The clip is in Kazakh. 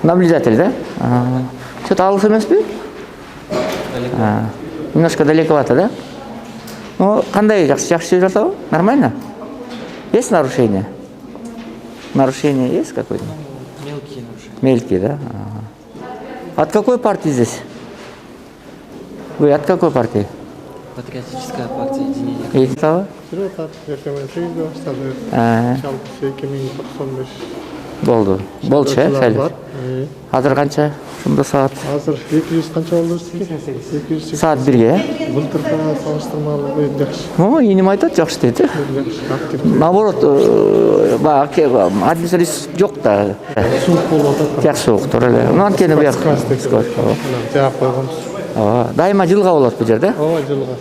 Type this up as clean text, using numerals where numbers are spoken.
Наблюдатель, да? Что-то алыс эмеспи? Немножко далековато, да? Ну, кандай жакшы жүрүп жатабы? Нормально? Есть нарушение? Нарушение есть какое-то? Мелкие нарушения. Мелкие, да? От какой партии здесь? Вы от какой партии? Патриотическая партия единения. И что? Жүріп жатады, ертемен 8-де баштады. Жалпысы 2095 Болды. Болчу, сәл. бар. Азыр канча? Ушунда саат. Азыр 200 канча болду сизге? 200 Саат 1-ге, былтыркы салыштырмалуу жакшы. Энем айтат, жакшы дейт. Жакшы, активдүү. Наоборот, баягы администрация жок да. Суук болуп атат. Жакшы сууктур эле. Анткени бияк. Жаап койгонбуз. Дайыма жылга болот бул жерде. Ооба, жылга.